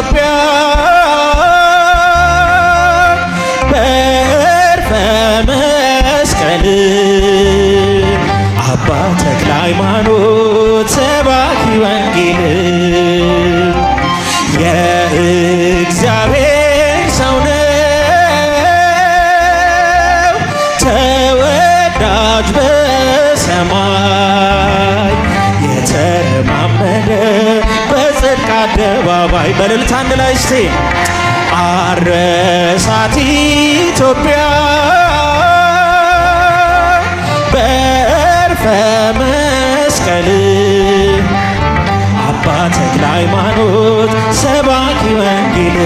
ኢትዮጵያ በዕርፈ መስቀል አባ ተክለ ሃይማኖት ሰባኪ ወንጌል የእግዚአብሔር ሰው ነው ተወዳጅ በሰማይ የተረማመደ በጽድቅ አደባባይ በእልልታ አንድ ላይ እስቲ አረሳት ኢትዮጵያ በዕርፈ መስቀል አባ ተክለ ሃይማኖት ሰባኪ ወንጌል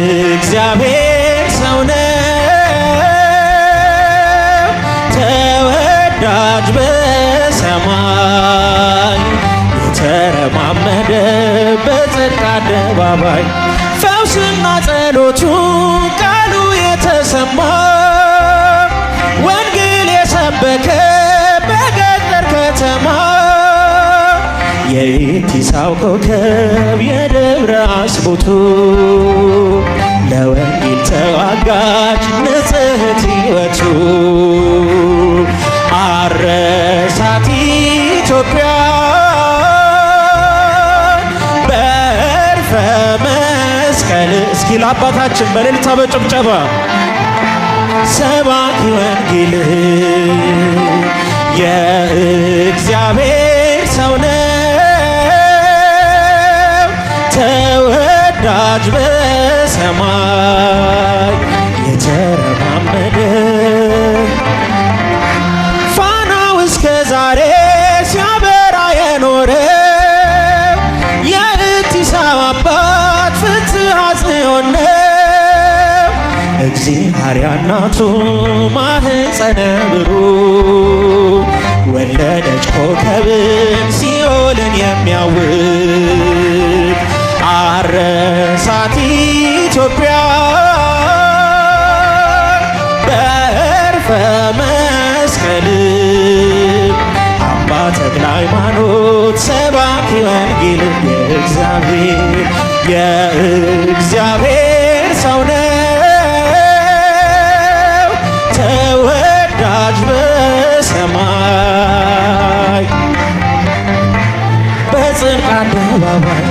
የእግዚአብሔር ሰው ነው ተወዳጅ በሰማይ የተረማመደ በጽድቅ አደባባይ ፈውስና ጸሎቱ ቃሉ የተሰማ ወንጌል የሰበከ በገጠር ከተማ የኢቲሳው ኮከብ የደብረ አስቦቱ ለወንጌል ተዋጋች ንጽሕት ሕይወቱ አረሳት ኢትዮጵያ በዕርፈ መስቀል። እስኪ ለአባታችን በእልልታ በጭብጨባ ሰባኪ ወንጌል የእግዚአብሔር ሰው ነው ተወዳጅ በሰማይ የተረማመደ ፋናው እስከ ዛሬ ሲያበራ የኖረ የኢቲሳው አባት ፍትሐ ጽዮን ነው እግዚአብሔር እናቱ ማኅፀነ ብሩክ ወለደች ኮከብን ሲኦልን የሚያውቅ አረሳት ኢትዮጵያ በዕርፈ መስቀል አባ ተክለ ሃይማኖት ሰባኪ ወንጌል የእግዚአብሔር ሰው ነው ተወዳጅ በሰማይ በጽድቅ አደባባይ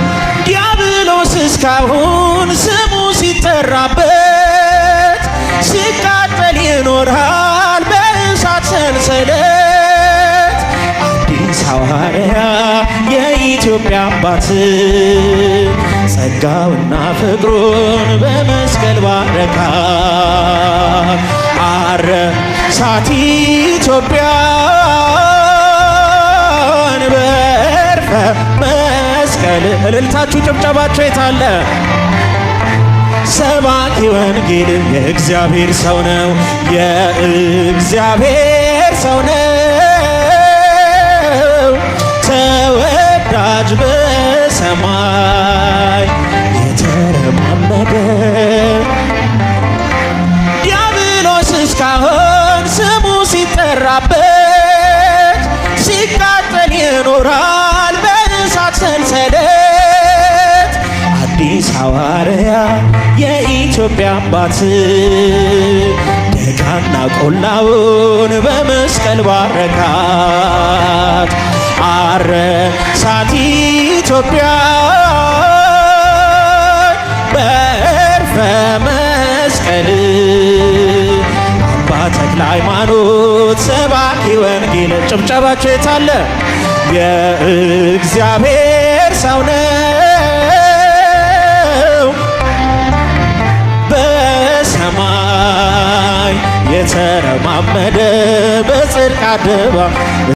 ዲያብሎስ እስካሁን ስሙ ሲጠራበት ሲቃጠል ይኖራል በእሳት ሰንሰለት አዲስ ሐዋርያ የኢትዮጵያ አባት ጸጋውና ፍቅሩን በመስቀል ባረካ አረሳት ኢትዮጵያን በዕርፈ መስቀል። እልልታችሁ ጭብጨባችሁ የታለ? ሰባኪ ወንጌል የእግዚአብሔር ሰው ነው የእግዚአብሔር ሰው ነው ተወዳጅ በሰማይ የተረማመደ ዲያብሎስ እስካሁን ስሙ ሲጠራበት ሲቃጠል ይኖራል በእሳት ሰንሰለት አዲስ ሐዋርያ የኢትዮጵያ አባት ደጋና ቆላውን በመስቀል ባረካት አረሳት ኢትዮጵያ በዕርፈ መስቀል አባ ተክለ ሃይማኖት ሰባኪ ወንጌል። ጭብጨባቸው የታለ? የእግዚአብሔር ሰው ነው በሰማይ የተረማመደ በጽድቅ አደባባይ